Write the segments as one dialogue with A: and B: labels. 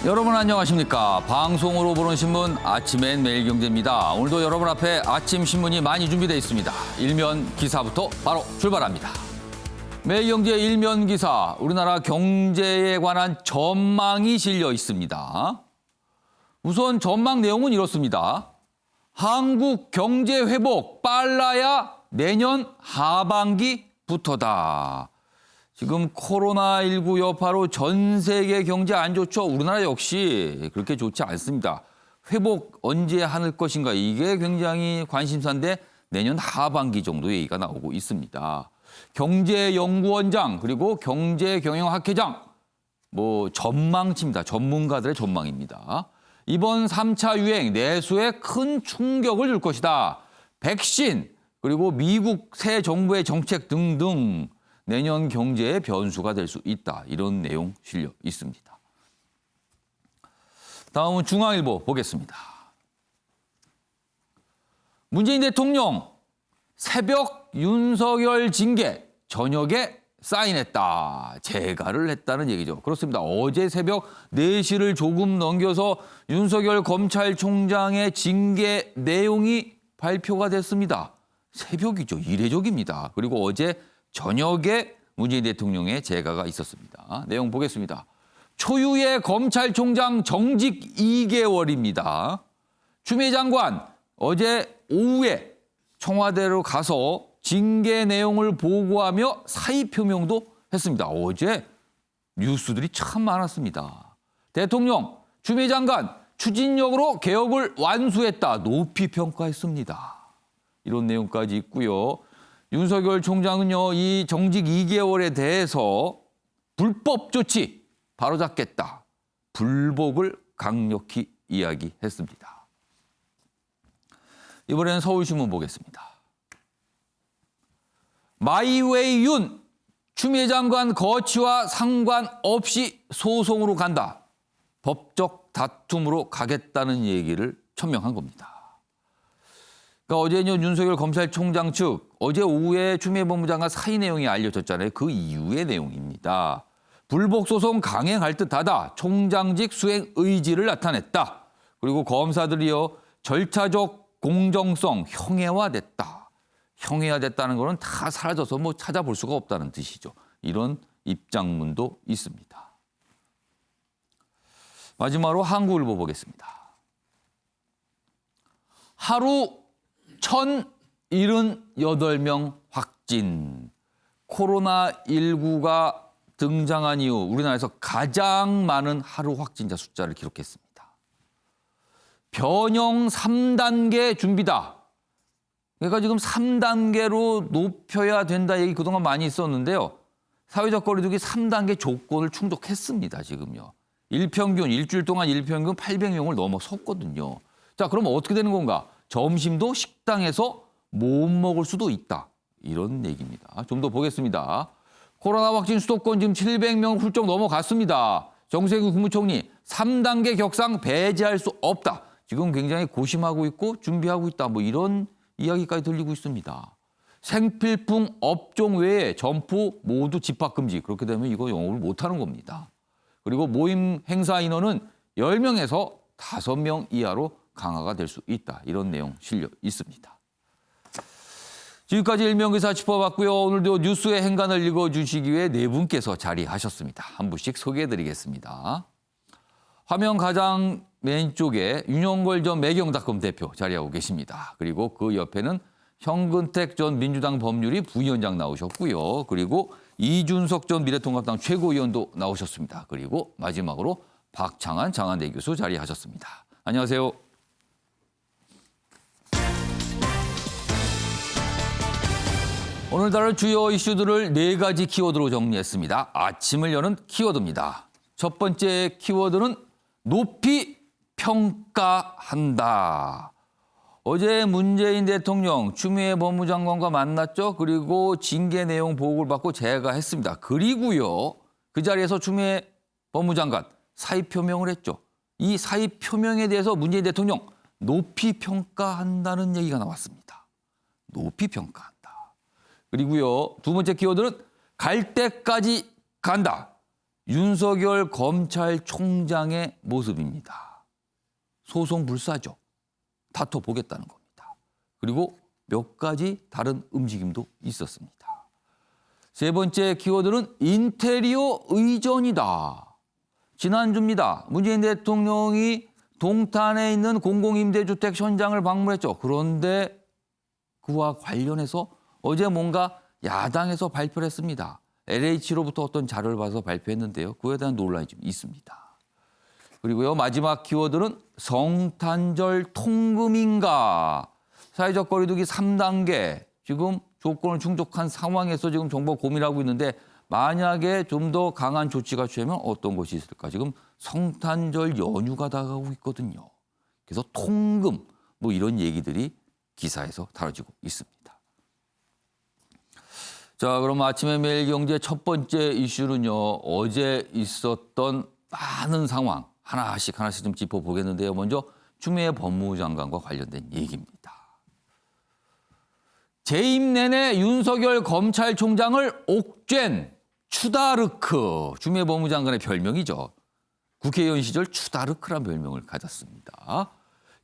A: 여러분 안녕하십니까. 방송으로 보는 신문 아침엔 매일경제입니다. 오늘도 여러분 앞에 아침 신문이 많이 준비되어 있습니다. 일면 기사부터 바로 출발합니다. 매일경제 일면 기사, 우리나라 경제에 관한 전망이 실려 있습니다. 우선 전망 내용은 이렇습니다. 한국 경제 회복 빨라야 내년 하반기부터다. 지금 코로나19 여파로 전 세계 경제 안 좋죠. 우리나라 역시 그렇게 좋지 않습니다. 회복 언제 하는 것인가 이게 굉장히 관심사인데 내년 하반기 정도 얘기가 나오고 있습니다. 경제연구원장 그리고 경제경영학회장 전망치입니다. 전문가들의 전망입니다. 이번 3차 유행 내수에 큰 충격을 줄 것이다. 백신 그리고 미국 새 정부의 정책 등등 내년 경제의 변수가 될 수 있다. 이런 내용 실려 있습니다. 다음은 중앙일보 보겠습니다. 문재인 대통령 새벽 윤석열 징계 저녁에 사인했다. 재가를 했다는 얘기죠. 그렇습니다. 어제 새벽 4시를 조금 넘겨서 윤석열 검찰총장의 징계 내용이 발표가 됐습니다. 새벽이죠. 이례적입니다. 그리고 어제 저녁에 문재인 대통령의 재가가 있었습니다. 내용 보겠습니다. 초유의 검찰총장 정직 2개월입니다. 추미애 장관 어제 오후에 청와대로 가서 징계 내용을 보고하며 사의 표명도 했습니다. 어제 뉴스들이 참 많았습니다. 대통령, 추미애 장관 추진력으로 개혁을 완수했다. 높이 평가했습니다. 이런 내용까지 있고요. 윤석열 총장은요, 이 정직 2개월에 대해서 불법 조치 바로잡겠다. 불복을 강력히 이야기했습니다. 이번에는 서울신문 보겠습니다. 마이웨이 윤, 추미애 장관 거취와 상관없이 소송으로 간다. 법적 다툼으로 가겠다는 얘기를 천명한 겁니다. 그러니까 어제는 윤석열 검찰총장 측 어제 오후에 추미애 법무장관 사의 내용이 알려졌잖아요. 그 이후의 내용입니다. 불복 소송 강행할 듯하다. 총장직 수행 의지를 나타냈다. 그리고 검사들이요 절차적 공정성 형해화됐다. 형해화됐다는 거는 다 사라져서 찾아볼 수가 없다는 뜻이죠. 이런 입장문도 있습니다. 마지막으로 한국일보 보겠습니다. 하루 1,078명 확진. 코로나19가 등장한 이후 우리나라에서 가장 많은 하루 확진자 숫자를 기록했습니다. 변형 3단계 준비다. 그러니까 지금 3단계로 높여야 된다 얘기 그동안 많이 있었는데요. 사회적 거리두기 3단계 조건을 충족했습니다. 지금요. 일주일 동안 일평균 800명을 넘어섰거든요. 자, 그러면 어떻게 되는 건가? 점심도 식당에서 못 먹을 수도 있다. 이런 얘기입니다. 좀 더 보겠습니다. 코로나 확진 수도권 지금 700명 훌쩍 넘어갔습니다. 정세균 국무총리 3단계 격상 배제할 수 없다. 지금 굉장히 고심하고 있고 준비하고 있다. 이런 이야기까지 들리고 있습니다. 생필품 업종 외에 점포 모두 집합 금지. 그렇게 되면 이거 영업을 못하는 겁니다. 그리고 모임 행사 인원은 10명에서 5명 이하로 강화가 될 수 있다. 이런 내용 실려 있습니다. 지금까지 일면기사 짚어봤고요. 오늘도 뉴스의 행간을 읽어주시기 위해 네 분께서 자리하셨습니다. 한 분씩 소개해드리겠습니다. 화면 가장 왼쪽에 윤영걸 전 매경닷컴 대표 자리하고 계십니다. 그리고 그 옆에는 현근택 전 민주당 법률위 부위원장 나오셨고요. 그리고 이준석 전 미래통합당 최고위원도 나오셨습니다. 그리고 마지막으로 박창한 장한대 교수 자리하셨습니다. 안녕하세요. 오늘 다룰 주요 이슈들을 4가지 키워드로 정리했습니다. 아침을 여는 키워드입니다. 첫 번째 키워드는 높이 평가한다. 어제 문재인 대통령 추미애 법무장관과 만났죠. 그리고 징계 내용 보고를 받고 재가했습니다. 그리고요. 그 자리에서 추미애 법무장관 사의 표명을 했죠. 이 사의 표명에 대해서 문재인 대통령 높이 평가한다는 얘기가 나왔습니다. 높이 평가한다. 그리고요. 두 번째 키워드는 갈 때까지 간다. 윤석열 검찰총장의 모습입니다. 소송 불사조, 다퉈보겠다는 겁니다. 그리고 몇 가지 다른 움직임도 있었습니다. 세 번째 키워드는 인테리어 의전이다. 지난주입니다. 문재인 대통령이 동탄에 있는 공공임대주택 현장을 방문했죠. 그런데 그와 관련해서 어제 뭔가 야당에서 발표를 했습니다. LH로부터 어떤 자료를 봐서 발표했는데요. 그에 대한 논란이 좀 있습니다. 그리고요, 마지막 키워드는 성탄절 통금인가. 사회적 거리두기 3단계 지금 조건을 충족한 상황에서 지금 정부가 고민하고 있는데 만약에 좀 더 강한 조치가 취하면 어떤 것이 있을까. 지금 성탄절 연휴가 다가오고 있거든요. 그래서 통금 뭐 이런 얘기들이 기사에서 다뤄지고 있습니다. 자, 그럼 아침에 매일경제 첫 번째 이슈는요. 어제 있었던 많은 상황 하나씩 좀 짚어보겠는데요. 먼저 추미애 법무부 장관과 관련된 얘기입니다. 재임 내내 윤석열 검찰총장을 옥죄 추다르크, 추미애 법무부 장관의 별명이죠. 국회의원 시절 추다르크란 별명을 가졌습니다.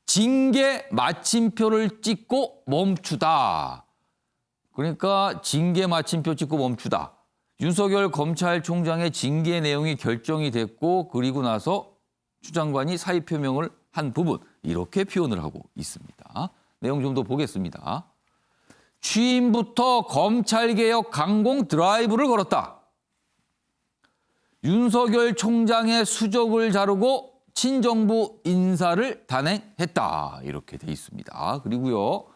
A: 징계 마침표를 찍고 멈추다. 그러니까 징계 마침표 찍고 멈추다. 윤석열 검찰총장의 징계 내용이 결정이 됐고 그리고 나서 추 장관이 사의 표명을 한 부분 이렇게 표현을 하고 있습니다. 내용 좀 더 보겠습니다. 취임부터 검찰개혁 강공 드라이브를 걸었다. 윤석열 총장의 수적을 자르고 친정부 인사를 단행했다. 이렇게 돼 있습니다. 그리고요.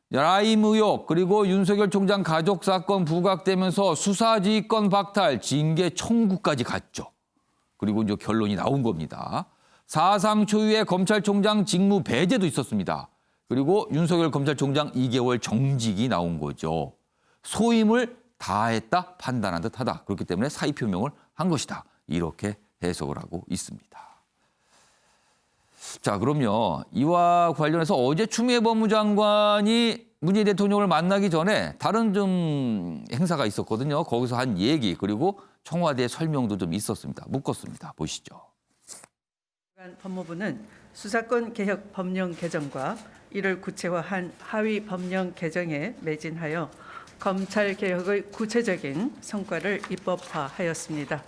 A: 라임 의혹 그리고 윤석열 총장 가족 사건 부각되면서 수사지휘권 박탈, 징계 청구까지 갔죠. 그리고 이제 결론이 나온 겁니다. 사상 초유의 검찰총장 직무 배제도 있었습니다. 그리고 윤석열 검찰총장 2개월 정직이 나온 거죠. 소임을 다했다, 판단한 듯하다. 그렇기 때문에 사의 표명을 한 것이다. 이렇게 해석을 하고 있습니다. 자, 그럼요. 이와 관련해서 어제 추미애 법무장관이 문재인 대통령을 만나기 전에 다른 좀 행사가 있었거든요. 거기서 한 얘기 그리고 청와대 설명도 좀 있었습니다. 묶었습니다. 보시죠.
B: 법무부는 수사권 개혁 법령 개정과 이를 구체화한 하위 법령 개정에 매진하여 검찰 개혁의 구체적인 성과를 입법화하였습니다.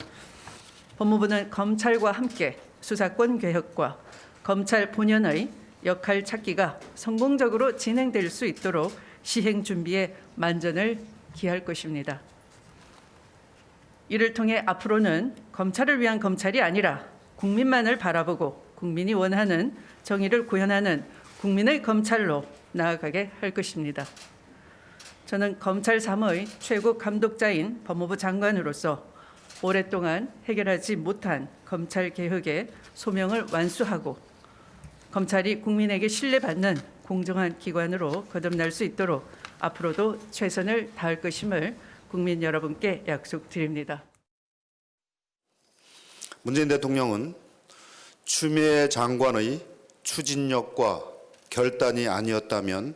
B: 법무부는 검찰과 함께 수사권 개혁과 검찰 본연의 역할 찾기가 성공적으로 진행될 수 있도록 시행 준비에 만전을 기할 것입니다. 이를 통해 앞으로는 검찰을 위한 검찰이 아니라 국민만을 바라보고 국민이 원하는 정의를 구현하는 국민의 검찰로 나아가게 할 것입니다. 저는 검찰 3의 최고 감독자인 법무부 장관으로서 오랫동안 해결하지 못한 검찰 개혁의 소명을 완수하고 검찰이 국민에게 신뢰받는 공정한 기관으로 거듭날 수 있도록 앞으로도 최선을 다할 것임을 국민 여러분께 약속드립니다.
C: 문재인 대통령은 추미애 장관의 추진력과 결단이 아니었다면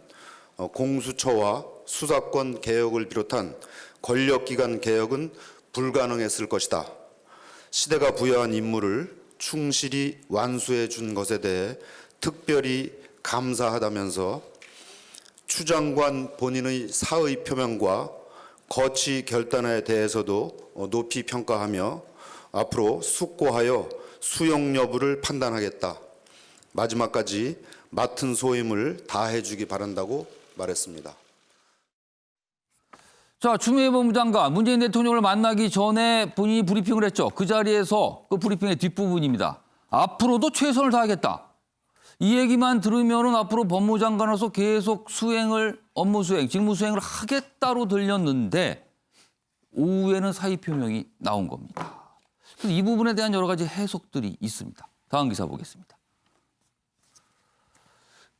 C: 공수처와 수사권 개혁을 비롯한 권력기관 개혁은 불가능했을 것이다. 시대가 부여한 임무를 충실히 완수해 준 것에 대해 특별히 감사하다면서 추 장관 본인의 사의 표명과 거취 결단에 대해서도 높이 평가하며 앞으로 숙고하여 수용 여부를 판단하겠다. 마지막까지 맡은 소임을 다해 주기 바란다고 말했습니다.
A: 자, 추미애 법무장관 문재인 대통령을 만나기 전에 본인이 브리핑을 했죠. 그 자리에서 그 브리핑의 뒷부분입니다. 앞으로도 최선을 다하겠다. 이 얘기만 들으면은 앞으로 법무장관으로서 계속 업무 수행, 직무 수행을 하겠다로 들렸는데 오후에는 사의 표명이 나온 겁니다. 이 부분에 대한 여러 가지 해석들이 있습니다. 다음 기사 보겠습니다.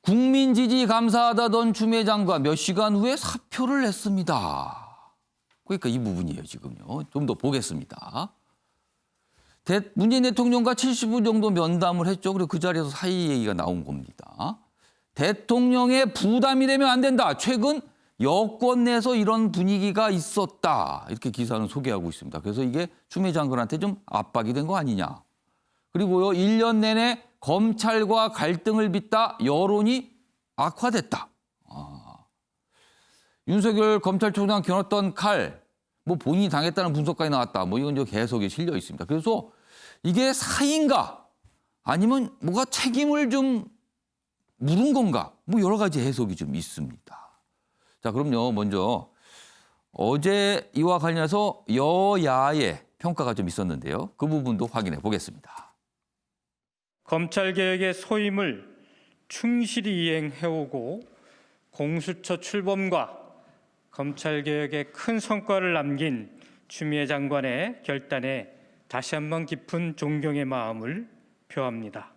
A: 국민 지지 감사하다던 추미애 장관 몇 시간 후에 사표를 냈습니다. 그러니까 이 부분이에요, 지금요. 좀 더 보겠습니다. 문재인 대통령과 70분 정도 면담을 했죠. 그리고 그 자리에서 사의 얘기가 나온 겁니다. 대통령의 부담이 되면 안 된다. 최근 여권 내에서 이런 분위기가 있었다. 이렇게 기사는 소개하고 있습니다. 그래서 이게 추미애 장관한테 좀 압박이 된 거 아니냐. 그리고요, 1년 내내 검찰과 갈등을 빚다 여론이 악화됐다. 윤석열 검찰총장 겨눴던 칼, 뭐 본인이 당했다는 분석까지 나왔다. 뭐 이건 이제 계속에 실려 있습니다. 그래서 이게 사인가 아니면 뭐가 책임을 좀 물은 건가? 뭐 여러 가지 해석이 좀 있습니다. 자, 그럼요. 먼저 어제 이와 관련해서 여야의 평가가 좀 있었는데요. 그 부분도 확인해 보겠습니다.
D: 검찰개혁의 소임을 충실히 이행해오고 공수처 출범과 검찰개혁에 큰 성과를 남긴 추미애 장관의 결단에 다시 한번 깊은 존경의 마음을 표합니다.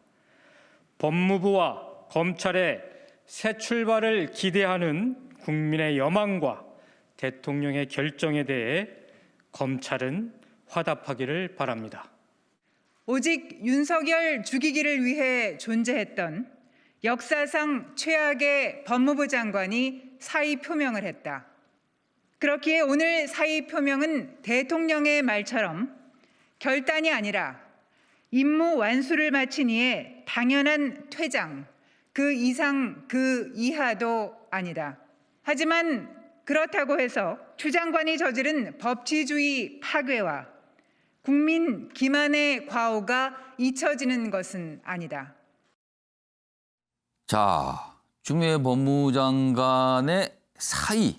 D: 법무부와 검찰의 새 출발을 기대하는 국민의 여망과 대통령의 결정에 대해 검찰은 화답하기를 바랍니다.
E: 오직 윤석열 죽이기를 위해 존재했던 역사상 최악의 법무부 장관이 사의 표명을 했다. 그렇기에 오늘 사의 표명은 대통령의 말처럼 결단이 아니라 임무 완수를 마친 이의 당연한 퇴장, 그 이상 그 이하도 아니다. 하지만 그렇다고 해서 추 장관이 저지른 법치주의 파괴와 국민 기만의 과오가 잊혀지는 것은 아니다.
A: 자, 추미애 법무장관의 사의,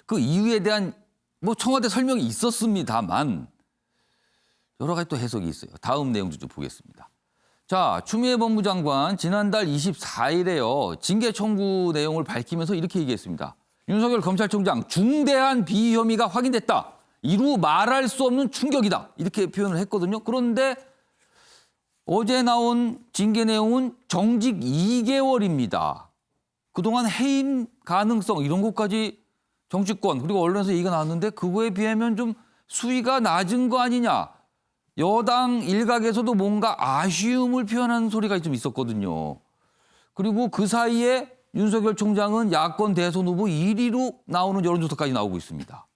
A: 그 이유에 대한 뭐 청와대 설명이 있었습니다만 여러 가지 또 해석이 있어요. 다음 내용도 좀 보겠습니다. 자, 추미애 법무장관 지난달 24일에요. 징계 청구 내용을 밝히면서 이렇게 얘기했습니다. 윤석열 검찰총장 중대한 비위 혐의가 확인됐다. 이루 말할 수 없는 충격이다. 이렇게 표현을 했거든요. 그런데 어제 나온 징계 내용은 정직 2개월입니다. 그동안 해임 가능성 이런 것까지 정치권 그리고 언론에서 얘기가 나왔는데 그거에 비하면 좀 수위가 낮은 거 아니냐. 여당 일각에서도 뭔가 아쉬움을 표현하는 소리가 좀 있었거든요. 그리고 그 사이에 윤석열 총장은 야권 대선 후보 1위로 나오는 여론조사까지 나오고 있습니다.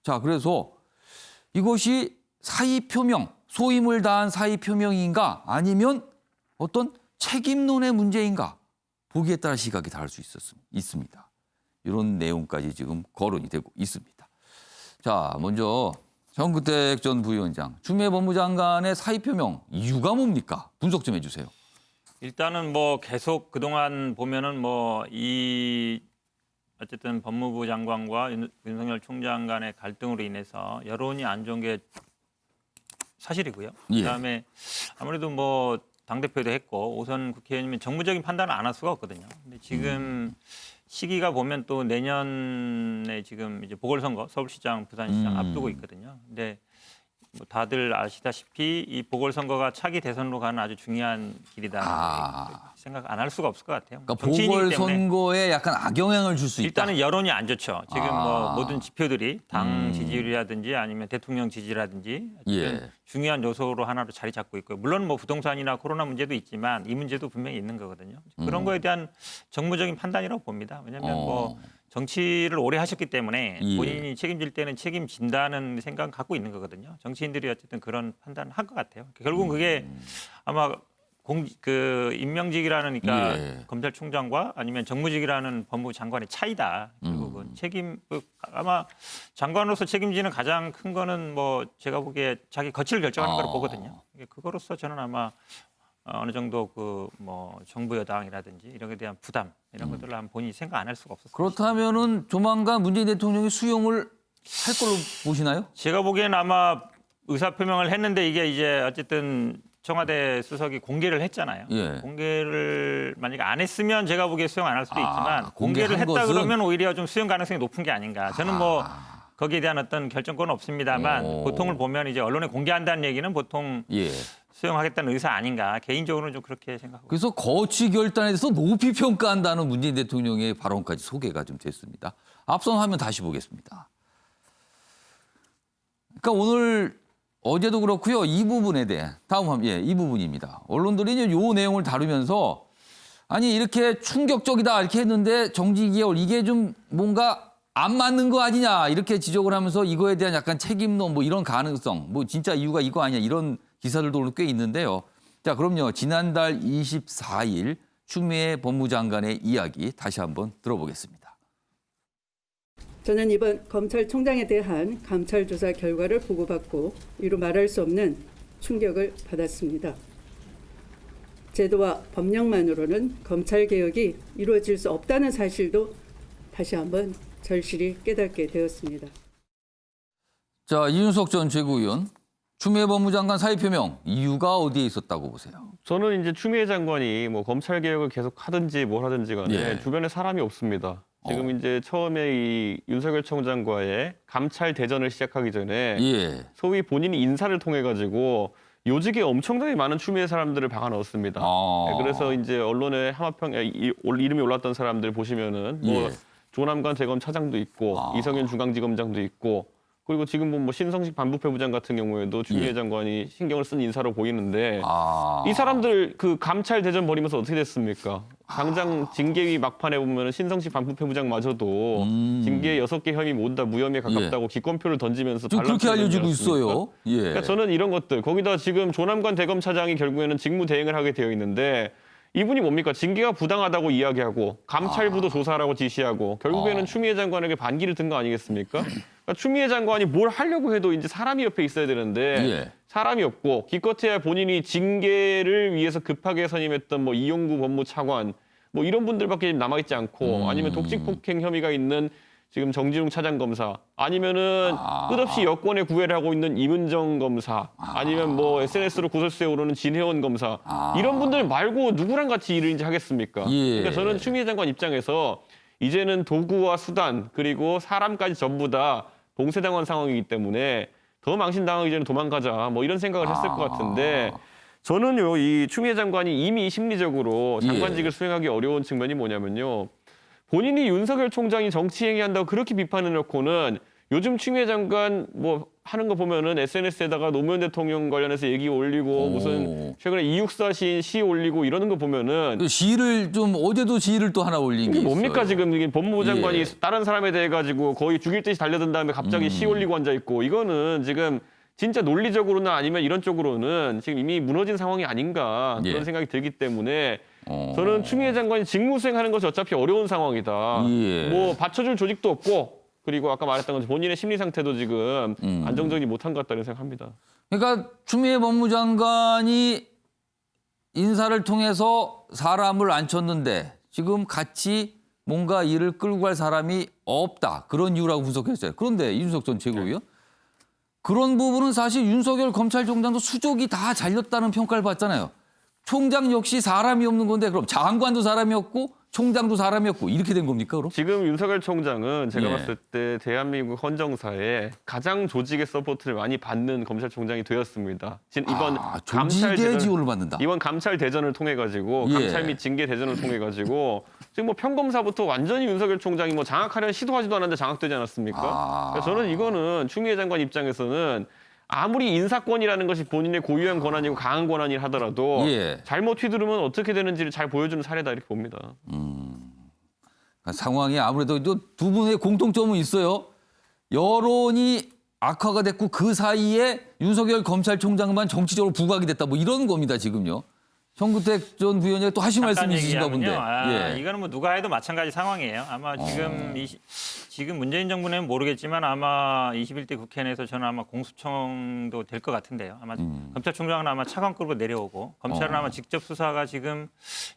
A: 자, 그래서 이것이 사의 표명, 소임을 다한 사의 표명인가 아니면 어떤 책임론의 문제인가 보기에 따라 시각이 다를 수 있습니다. 이런 내용까지 지금 거론이 되고 있습니다. 자, 먼저 정근택 전 부위원장, 추미애 법무장관의 사의 표명 이유가 뭡니까? 분석 좀 해주세요.
F: 일단은 뭐 계속 그동안 보면은 뭐 이 어쨌든 법무부 장관과 윤석열 총장 간의 갈등으로 인해서 여론이 안 좋은 게 사실이고요.
A: 예.
F: 그다음에 아무래도 뭐 당대표도 했고 오선 국회의원이면 정무적인 판단을 안 할 수가 없거든요. 근데 지금 시기가 보면 또 내년에 지금 이제 보궐선거 서울시장, 부산시장 앞두고 있거든요. 근데 뭐 다들 아시다시피 이 보궐선거가 차기 대선으로 가는 아주 중요한 길이다. 생각 안 할 수가 없을 것 같아요.
A: 그러니까
F: 정치인이기 때문에
A: 보궐선거에 약간 악영향을 줄 수 있다.
F: 일단은 여론이 안 좋죠. 지금 뭐 모든 지표들이 당
A: 음.
F: 지지율이라든지 아니면 대통령 지지라든지
A: 예.
F: 중요한 요소로 하나로 자리 잡고 있고요. 물론 뭐 부동산이나 코로나 문제도 있지만 이 문제도 분명히 있는 거거든요. 그런 거에 대한 정무적인 판단이라고 봅니다. 왜냐하면 뭐 정치를 오래 하셨기 때문에
A: 예.
F: 본인이 책임질 때는 책임진다는 생각을 갖고 있는 거거든요. 정치인들이 어쨌든 그런 판단을 할 것 같아요. 결국은 그게 아마 임명직이라는 그러니까
A: 예.
F: 검찰총장과 아니면 정무직이라는 법무부 장관의 차이다. 결국은 아마 장관으로서 책임지는 가장 큰 거는 뭐 제가 보기에 자기 거취를 결정하는 거로 보거든요. 그거로서 저는 아마 어느 정도 그 뭐 정부 여당이라든지 이런 것에 대한 부담 이런 것들을 한번 본인이 생각 안 할 수가 없었어요.
A: 그렇다면은 조만간 문재인 대통령이 수용을 할 걸로 보시나요?
F: 제가 보기에는 아마 의사 표명을 했는데 이게 이제 어쨌든 청와대 수석이 공개를 했잖아요.
A: 예.
F: 공개를 만약에 안 했으면 제가 보기에 수용 안 할 수도 있지만 공개를
A: 공개한
F: 했다
A: 것은?
F: 그러면 오히려 좀 수용 가능성이 높은 게 아닌가. 저는 뭐 거기에 대한 어떤 결정권은 없습니다만
A: 오.
F: 보통을 보면 이제 언론에 공개한다는 얘기는 보통
A: 예.
F: 수용하겠다는 의사 아닌가. 개인적으로는 좀 그렇게 생각하고.
A: 그래서 거취 결단에 대해서 높이 평가한다는 문재인 대통령의 발언까지 소개가 좀 됐습니다. 앞선 화면 다시 보겠습니다. 그러니까 오늘 어제도 그렇고요. 이 부분에 대해 다음 화면 이 부분입니다. 언론들이 이제 요 내용을 다루면서 아니 이렇게 충격적이다 이렇게 했는데 정치개혁 이게 좀 뭔가 안 맞는 거 아니냐 이렇게 지적을 하면서 이거에 대한 약간 책임론 뭐 이런 가능성 뭐 진짜 이유가 이거 아니야 이런 기사들도 꽤 있는데요. 자 그럼요. 지난달 24일 추미애 법무장관의 이야기 다시 한번 들어보겠습니다.
B: 저는 이번 검찰총장에 대한 감찰 조사 결과를 보고받고 이루 말할 수 없는 충격을 받았습니다. 제도와 법령만으로는 검찰 개혁이 이루어질 수 없다는 사실도 다시 한번 절실히 깨닫게 되었습니다.
A: 자 이준석 전 최고위원 추미애 법무장관 사의 표명 이유가 어디에 있었다고 보세요?
G: 저는 이제 추미애 장관이 뭐 검찰 개혁을 계속 하든지 뭘 하든지 간에
A: 예.
G: 주변에 사람이 없습니다. 지금 이제 처음에 이 윤석열 총장과의 감찰 대전을 시작하기 전에
A: 예.
G: 소위 본인이 인사를 통해 가지고 요직에 엄청나게 많은 추미애 사람들을 박아 넣었습니다.
A: 아.
G: 그래서 이제 언론에 이름이 올랐던 사람들 보시면은 뭐
A: 예.
G: 조남관 대검 차장도 있고
A: 아.
G: 이성윤 중앙지검장도 있고 그리고 지금 뭐 신성식 반부패 부장 같은 경우에도 추미애
A: 예.
G: 장관이 신경을 쓴 인사로 보이는데
A: 아.
G: 이 사람들 그 감찰 대전 벌이면서 어떻게 됐습니까? 당장 징계위 막판에 보면 신성식 반부패 부장마저도 징계 6개 혐의 모두 다 무혐의에 가깝다고 기권표를 던지면서
A: 좀 그렇게
G: 반란을
A: 알려지고
G: 일으켰습니까?
A: 있어요. 예.
G: 그러니까 저는 이런 것들 거기다 지금 조남관 대검 차장이 결국에는 직무 대행을 하게 되어 있는데 이분이 뭡니까? 징계가 부당하다고 이야기하고 감찰부도 조사하라고 지시하고 결국에는 추미애 장관에게 반기를 든 거 아니겠습니까? 그러니까 추미애 장관이 뭘 하려고 해도 이제 사람이 옆에 있어야 되는데
A: 예.
G: 사람이 없고 기껏해야 본인이 징계를 위해서 급하게 선임했던 뭐 이용구 법무차관 뭐 이런 분들밖에 남아있지 않고 아니면 독직폭행 혐의가 있는 지금 정진웅 차장검사 아니면은 끝없이 여권에 구애를 하고 있는 임은정 검사 아니면 뭐 SNS로 구설수에 오르는 진혜원 검사 이런 분들 말고 누구랑 같이 일을 이제 하겠습니까?
A: 예.
G: 그러니까 저는 추미애 장관 입장에서 이제는 도구와 수단 그리고 사람까지 전부 다 동세당한 상황이기 때문에 더 망신당하기 전에 도망가자 뭐 이런 생각을 했을 것 같은데 저는요 이 추미애 장관이 이미 심리적으로 장관직을 수행하기 어려운 측면이 뭐냐면요. 본인이 윤석열 총장이 정치행위한다고 그렇게 비판해놓고는 요즘 추미애 장관 뭐 하는 거 보면은 SNS에다가 노무현 대통령 관련해서 얘기 올리고 무슨 최근에 이육사 시 올리고 이러는 거 보면은
A: 그 시를 좀 어제도 시를 또 하나 올린 게
G: 이게 뭡니까
A: 있어요.
G: 지금 이게 법무부 장관이
A: 예.
G: 다른 사람에 대해 가지고 거의 죽일 듯이 달려든 다음에 갑자기 시 올리고 앉아 있고 이거는 지금 진짜 논리적으로나 아니면 이런 쪽으로는 지금 이미 무너진 상황이 아닌가 그런
A: 예.
G: 생각이 들기 때문에 저는 추미애 장관이 직무 수행하는 것이 어차피 어려운 상황이다.
A: 예.
G: 뭐 받쳐줄 조직도 없고 그리고 아까 말했던 것처럼 본인의 심리 상태도 지금 안정적이지 못한 것 같다는 생각합니다.
A: 그러니까 추미애 법무장관이 인사를 통해서 사람을 앉혔는데 지금 같이 뭔가 일을 끌고 갈 사람이 없다. 그런 이유라고 분석했어요. 그런데 이준석 전 최고위원 그런 부분은 사실 윤석열 검찰총장도 수족이 다 잘렸다는 평가를 받잖아요. 총장 역시 사람이 없는 건데 그럼 장관도 사람이 없고 총장도 사람이 없고 이렇게 된 겁니까 그럼?
G: 지금 윤석열 총장은 제가
A: 예.
G: 봤을 때 대한민국 헌정사에 가장 조직의 서포트를 많이 받는 검찰총장이 되었습니다. 이번
A: 조직의 지원을 받는다.
G: 이번 감찰 대전을 통해 가지고
A: 예.
G: 감찰 및 징계 대전을 통해 가지고 지금 뭐 평검사부터 완전히 윤석열 총장이 뭐 장악하려는 시도하지도 않았는데 장악되지 않았습니까? 그래서 저는 이거는 추미애 장관 입장에서는 아무리 인사권이라는 것이 본인의 고유한 권한이고 강한 권한이라 하더라도
A: 예.
G: 잘못 휘두르면 어떻게 되는지를 잘 보여주는 사례다 이렇게 봅니다.
A: 상황이 아무래도 두 분의 공통점은 있어요. 여론이 악화가 됐고 그 사이에 윤석열 검찰총장만 정치적으로 부각이 됐다. 뭐 이런 겁니다 지금요. 정구택 전 부위원장이 또 하신 말씀
F: 잠깐
A: 있으신가 본데.
F: 얘기하면요.
A: 예.
F: 이거는 뭐 누가 해도 마찬가지 상황이에요. 아마 지금 문재인 정부는 모르겠지만 아마 21대 국회 내에서 저는 아마 공수처도 될 것 같은데요. 아마 검찰총장은 아마 차관급으로 내려오고 검찰은 아마 직접 수사가 지금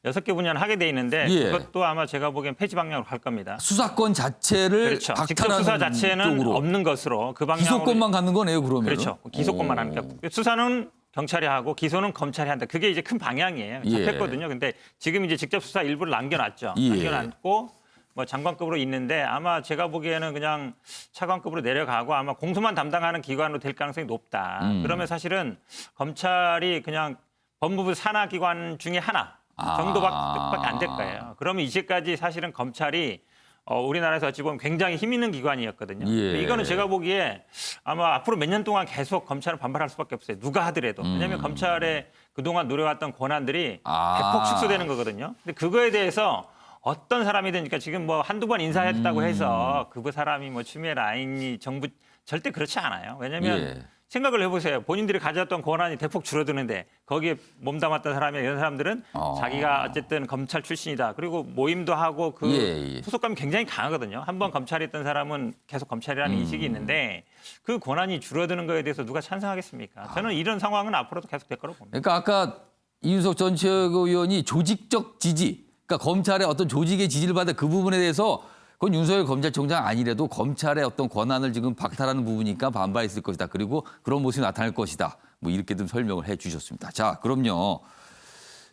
F: 6개 분야를 하게 돼 있는데
A: 예.
F: 그것도 아마 제가 보기엔 폐지 방향으로 갈 겁니다.
A: 수사권 자체를
F: 그렇죠. 직접
A: 박탈하는
F: 수사 자체는
A: 쪽으로.
F: 없는 것으로 그 방향으로
A: 기소권만 갖는 거네요 그러면.
F: 그렇죠. 기소권만 하니까 수사는 경찰이 하고 기소는 검찰이 한다. 그게 이제 큰 방향이에요.
A: 예.
F: 잡혔거든요. 근데 지금 이제 직접 수사 일부를 남겨놨죠.
A: 예.
F: 남겨놨고 뭐 장관급으로 있는데 아마 제가 보기에는 그냥 차관급으로 내려가고 아마 공소만 담당하는 기관으로 될 가능성이 높다. 그러면 사실은 검찰이 그냥 법무부 산하기관 중에 하나 정도밖에 안 될 거예요. 그러면 이제까지 사실은 검찰이 우리나라에서 어찌 보면 굉장히 힘 있는 기관이었거든요.
A: 예.
F: 이거는 제가 보기에 아마 앞으로 몇 년 동안 계속 검찰은 반발할 수밖에 없어요. 누가 하더라도. 왜냐하면 검찰의 그동안 누려왔던 권한들이 대폭 축소되는 거거든요. 근데 그거에 대해서 어떤 사람이든 그러니까 지금 뭐 한두 번 인사했다고 해서 그 사람이 뭐 추미애 라인이 정부 절대 그렇지 않아요. 왜냐하면
A: 예.
F: 생각을 해보세요. 본인들이 가졌던 권한이 대폭 줄어드는데 거기에 몸담았던 사람이 이런 사람들은 자기가 어쨌든 검찰 출신이다. 그리고 모임도 하고 그
A: 예.
F: 소속감이 굉장히 강하거든요. 한번 검찰에 있던 사람은 계속 검찰이라는 인식이 있는데 그 권한이 줄어드는 거에 대해서 누가 찬성하겠습니까? 저는 이런 상황은 앞으로도 계속 될 거라고 봅니다.
A: 그러니까 아까 이준석 전 최고위원이 조직적 지지, 그러니까 검찰의 어떤 조직의 지지를 받아 그 부분에 대해서 그건 윤석열 검찰총장 아니래도 검찰의 어떤 권한을 지금 박탈하는 부분이니까 반발했을 것이다. 그리고 그런 모습이 나타날 것이다. 뭐 이렇게 좀 설명을 해 주셨습니다. 자, 그럼요.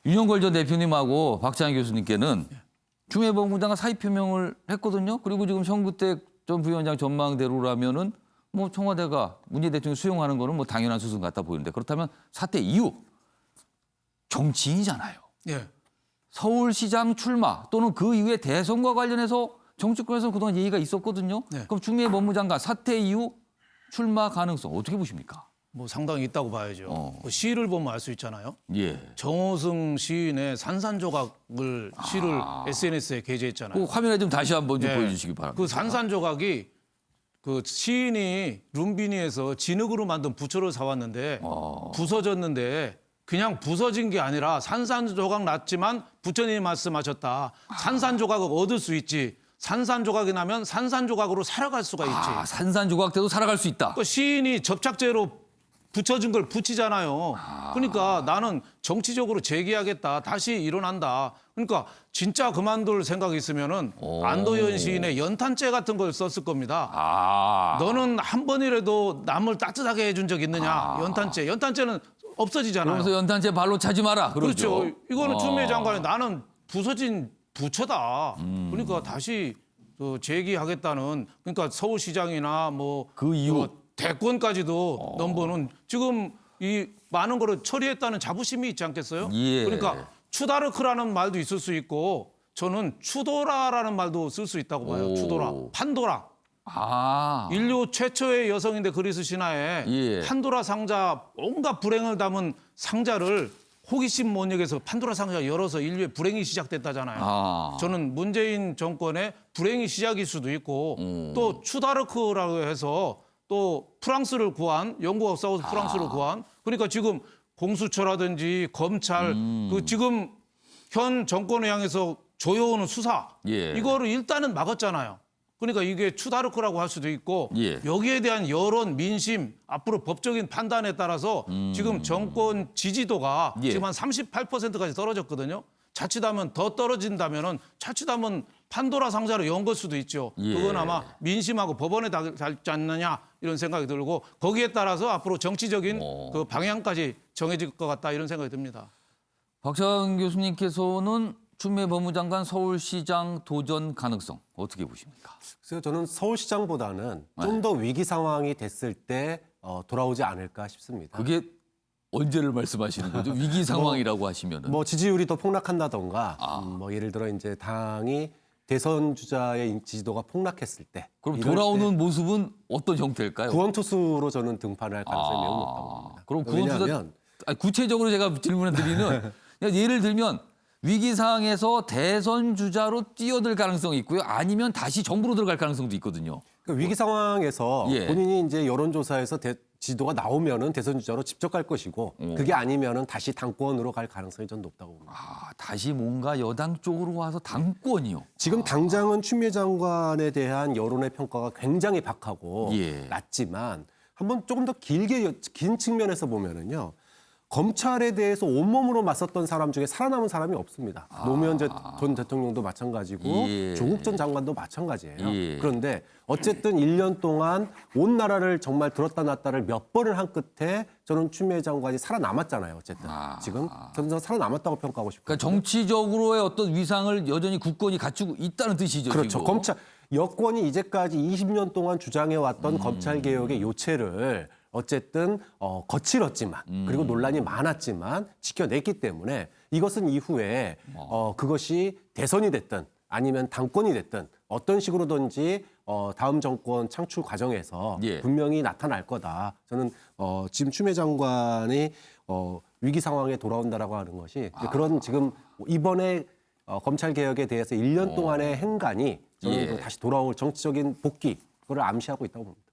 A: 윤영걸 전 대표님하고 박찬희 교수님께는 추미애 법무장관 사의 표명을 했거든요. 그리고 지금 정구택 전 부위원장 전망대로라면은 뭐 청와대가 문재인 대통령 수용하는 거는 뭐 당연한 수순 같아 보이는데 그렇다면 사퇴 이후 정치인이잖아요.
H: 예.
A: 서울시장 출마 또는 그 이후에 대선과 관련해서 정치권에서 그동안 얘기가 있었거든요.
H: 네.
A: 그럼 추미애 법무장관 사퇴 이후 출마 가능성 어떻게 보십니까?
H: 뭐 상당히 있다고 봐야죠. 그 시를 보면 알 수 있잖아요.
A: 예.
H: 정호승 시인의 산산조각을 시를 SNS에 게재했잖아요.
A: 그 화면에 좀 다시 한번 좀
H: 예.
A: 보여주시기 바랍니다.
H: 그 산산조각이 그 시인이 룸비니에서 진흙으로 만든 부처를 사왔는데 부서졌는데 그냥 부서진 게 아니라 산산조각 났지만 부처님이 말씀하셨다. 산산조각을 얻을 수 있지. 산산조각이 나면 산산조각으로 살아갈 수가 있지.
A: 산산조각 때도 살아갈 수 있다.
H: 그 시인이 접착제로 붙여진 걸 붙이잖아요. 그러니까 나는 정치적으로 재기하겠다. 다시 일어난다. 그러니까 진짜 그만둘 생각이 있으면은 안도현 시인의 연탄재 같은 걸 썼을 겁니다. 너는 한 번이라도 남을 따뜻하게 해준 적 있느냐? 연탄재. 연탄재는 없어지잖아요.
A: 그러면서 연탄재 발로 차지 마라. 그러죠.
H: 그렇죠. 이거는 추미애 장관이 나는 부서진 부처다. 그러니까 다시 재기하겠다는 그러니까 서울시장이나 뭐
A: 그 이후
H: 대권까지도 넘보는 지금 이 많은 거를 처리했다는 자부심이 있지 않겠어요?
A: 예.
H: 그러니까 추다르크라는 말도 있을 수 있고 저는 추도라라는 말도 쓸 수 있다고 봐요. 추도라, 판도라. 인류 최초의 여성인데 그리스 신화에
A: 예.
H: 판도라 상자 온갖 불행을 담은 상자를 호기심 못역에서 판도라 상자 열어서 인류의 불행이 시작됐다잖아요. 저는 문재인 정권의 불행이 시작일 수도 있고 또 추다르크라고 해서 또 프랑스를 구한 영국하고 싸워서 프랑스를 구한 그러니까 지금 공수처라든지 검찰 그 지금 현 정권을 향해서 조여오는 수사
A: 예.
H: 이거를 일단은 막았잖아요. 그러니까 이게 추다르크라고 할 수도 있고
A: 예.
H: 여기에 대한 여론, 민심, 앞으로 법적인 판단에 따라서 지금 정권 지지도가
A: 예.
H: 지금 한 38%까지 떨어졌거든요. 자칫하면 더 떨어진다면은 자칫하면 판도라 상자로 연 걸 수도 있죠.
A: 예.
H: 그건 아마 민심하고 법원에 닿지 않느냐 이런 생각이 들고 거기에 따라서 앞으로 정치적인 그 방향까지 정해질 것 같다 이런 생각이 듭니다.
A: 박찬 교수님께서는 추미애 법무장관 서울시장 도전 가능성 어떻게 보십니까?
I: 그래서 저는 서울시장보다는 좀 더 위기 상황이 됐을 때 돌아오지 않을까 싶습니다.
A: 그게 언제를 말씀하시는 거죠? 위기 상황이라고 하시면은.
I: 뭐 지지율이 더 폭락한다던가 뭐 예를 들어 이제 당이 대선 주자의 지지도가 폭락했을 때
A: 그럼
I: 이럴
A: 돌아오는
I: 때
A: 모습은 어떤 형태일까요?
I: 구원투수로 저는 등판을 할 가능성이 매우 높다고 봅니다.
A: 그럼 구원투수
I: 왜냐하면
A: 구체적으로 제가 질문을 드리면 예를 들면 위기 상황에서 대선 주자로 뛰어들 가능성이 있고요. 아니면 다시 정부로 들어갈 가능성도 있거든요.
I: 그 위기 상황에서
A: 예.
I: 본인이 이제 여론조사에서 지지도가 나오면은 대선 주자로 직접 갈 것이고 그게 아니면은 다시 당권으로 갈 가능성이 전 높다고 봅니다.
A: 다시 뭔가 여당 쪽으로 와서 당권이요.
I: 지금 당장은 추미애 장관에 대한 여론의 평가가 굉장히 박하고
A: 예.
I: 낮지만 한번 조금 더 긴 측면에서 보면은요. 검찰에 대해서 온몸으로 맞섰던 사람 중에 살아남은 사람이 없습니다. 노무현 전 대통령도 마찬가지고
A: 예.
I: 조국 전 장관도 마찬가지예요.
A: 예.
I: 그런데 어쨌든 1년 동안 온 나라를 정말 들었다 놨다를 몇 번을 한 끝에 저는 추미애 장관이 살아남았잖아요. 어쨌든 지금 저는 살아남았다고 평가하고 싶어요.
A: 그러니까 정치적으로의 어떤 위상을 여전히 굳건히 갖추고 있다는 뜻이죠.
I: 그렇죠.
A: 지금.
I: 검찰 여권이 이제까지 20년 동안 주장해왔던 검찰 개혁의 요체를 어쨌든 거칠었지만 그리고 논란이 많았지만 지켜냈기 때문에 이것은 이후에 그것이 대선이 됐든 아니면 당권이 됐든 어떤 식으로든지 다음 정권 창출 과정에서
A: 예.
I: 분명히 나타날 거다. 저는 지금 추미애 장관이 위기 상황에 돌아온다라고 하는 것이 그런 지금 이번에 검찰 개혁에 대해서 1년 동안의 행간이 저는
A: 예.
I: 그 다시 돌아올 정치적인 복귀 그걸 암시하고 있다고 봅니다.